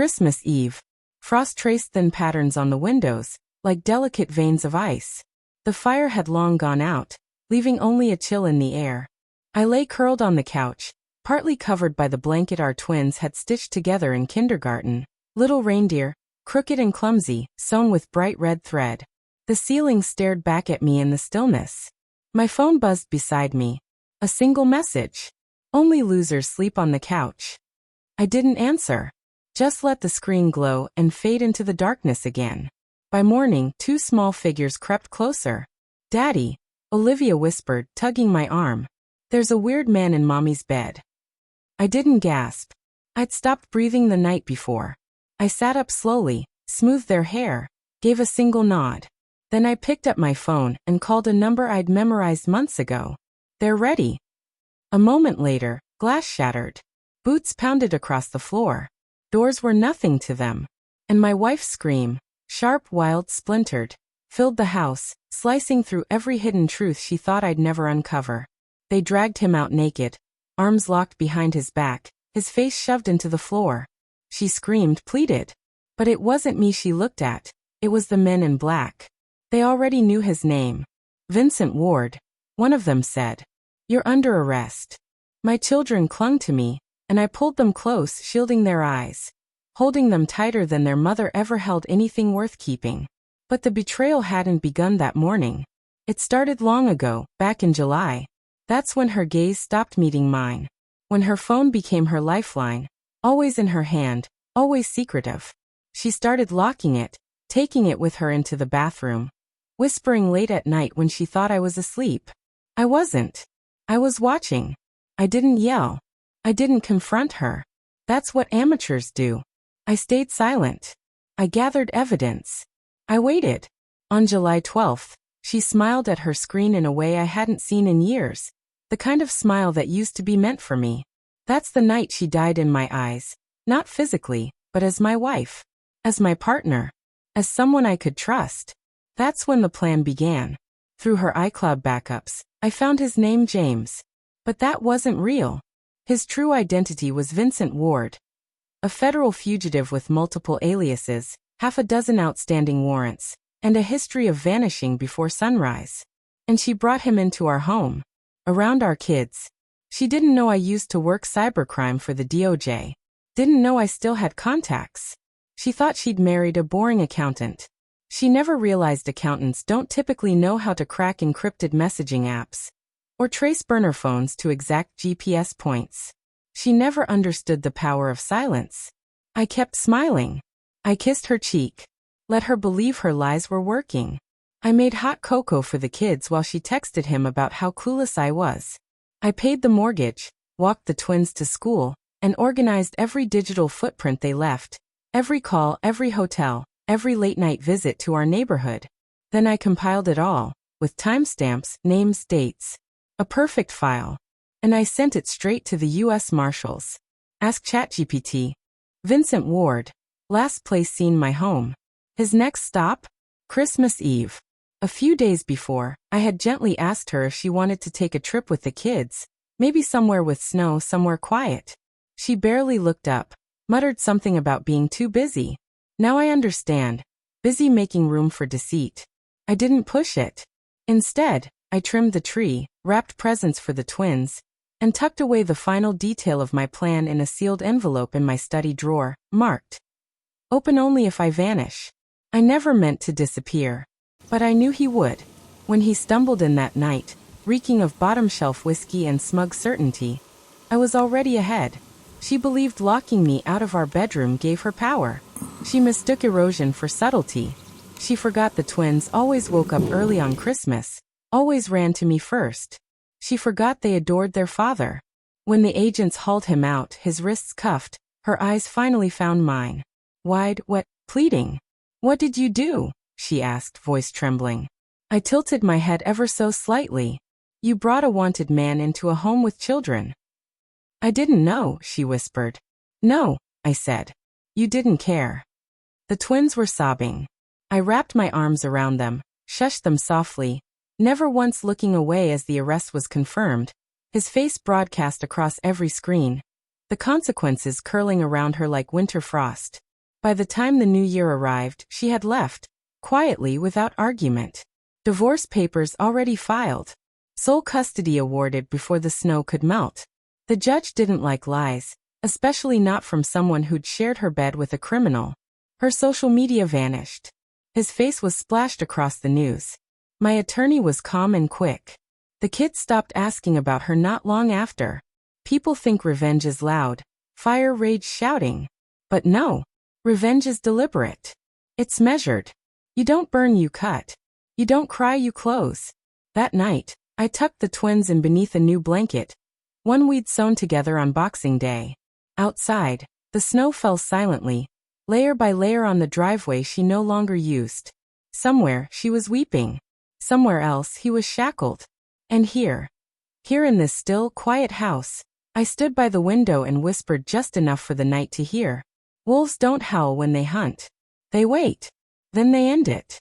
Christmas Eve. Frost traced thin patterns on the windows, like delicate veins of ice. The fire had long gone out, leaving only a chill in the air. I lay curled on the couch, partly covered by the blanket our twins had stitched together in kindergarten. Little reindeer, crooked and clumsy, sewn with bright red thread. The ceiling stared back at me in the stillness. My phone buzzed beside me. A single message. Only losers sleep on the couch. I didn't answer. Just let the screen glow and fade into the darkness again. By morning, two small figures crept closer. "Daddy," Olivia whispered, tugging my arm. "There's a weird man in Mommy's bed." I didn't gasp. I'd stopped breathing the night before. I sat up slowly, smoothed their hair, gave a single nod. Then I picked up my phone and called a number I'd memorized months ago. "They're ready." A moment later, glass shattered. Boots pounded across the floor. Doors were nothing to them. And my wife's scream, sharp, wild, splintered, filled the house, slicing through every hidden truth she thought I'd never uncover. They dragged him out naked, arms locked behind his back, his face shoved into the floor. She screamed, pleaded. But it wasn't me she looked at, it was the men in black. They already knew his name. Vincent Ward. One of them said, "You're under arrest." My children clung to me, and I pulled them close, shielding their eyes, holding them tighter than their mother ever held anything worth keeping. But the betrayal hadn't begun that morning. It started long ago, back in July. That's when her gaze stopped meeting mine. When her phone became her lifeline, always in her hand, always secretive. She started locking it, taking it with her into the bathroom, whispering late at night when she thought I was asleep. I wasn't. I was watching. I didn't yell. I didn't confront her. That's what amateurs do. I stayed silent. I gathered evidence. I waited. On July 12th, she smiled at her screen in a way I hadn't seen in years, the kind of smile that used to be meant for me. That's the night she died in my eyes, not physically, but as my wife, as my partner, as someone I could trust. That's when the plan began. Through her iCloud backups, I found his name James. But that wasn't real. His true identity was Vincent Ward, a federal fugitive with multiple aliases, half a dozen outstanding warrants, and a history of vanishing before sunrise. And she brought him into our home, around our kids. She didn't know I used to work cybercrime for the DOJ. Didn't know I still had contacts. She thought she'd married a boring accountant. She never realized accountants don't typically know how to crack encrypted messaging apps or trace burner phones to exact GPS points. She never understood the power of silence. I kept smiling. I kissed her cheek. Let her believe her lies were working. I made hot cocoa for the kids while she texted him about how clueless I was. I paid the mortgage, walked the twins to school, and organized every digital footprint they left, every call, every hotel, every late-night visit to our neighborhood. Then I compiled it all, with timestamps, names, dates. A perfect file. And I sent it straight to the U.S. Marshals. Ask ChatGPT. Vincent Ward. Last place seen my home. His next stop? Christmas Eve. A few days before, I had gently asked her if she wanted to take a trip with the kids, maybe somewhere with snow, somewhere quiet. She barely looked up, muttered something about being too busy. Now I understand. Busy making room for deceit. I didn't push it. Instead, I trimmed the tree, wrapped presents for the twins, and tucked away the final detail of my plan in a sealed envelope in my study drawer, marked, "Open only if I vanish." I never meant to disappear. But I knew he would. When he stumbled in that night, reeking of bottom-shelf whiskey and smug certainty, I was already ahead. She believed locking me out of our bedroom gave her power. She mistook erosion for subtlety. She forgot the twins always woke up early on Christmas, always ran to me first. She forgot they adored their father. When the agents hauled him out, his wrists cuffed, her eyes finally found mine. Wide, wet, pleading. "What did you do?" she asked, voice trembling. I tilted my head ever so slightly. "You brought a wanted man into a home with children." "I didn't know," she whispered. "No," I said. "You didn't care." The twins were sobbing. I wrapped my arms around them, shushed them softly, never once looking away as the arrest was confirmed, his face broadcast across every screen, the consequences curling around her like winter frost. By the time the new year arrived, she had left, quietly without argument. Divorce papers already filed. Sole custody awarded before the snow could melt. The judge didn't like lies, especially not from someone who'd shared her bed with a criminal. Her social media vanished. His face was splashed across the news. My attorney was calm and quick. The kids stopped asking about her not long after. People think revenge is loud, fire rage shouting. But no, revenge is deliberate. It's measured. You don't burn, you cut. You don't cry, you close. That night, I tucked the twins in beneath a new blanket, one we'd sewn together on Boxing Day. Outside, the snow fell silently, layer by layer on the driveway she no longer used. Somewhere, she was weeping. Somewhere else, he was shackled. And here in this still, quiet house, I stood by the window and whispered just enough for the night to hear. Wolves don't howl when they hunt. They wait. Then they end it.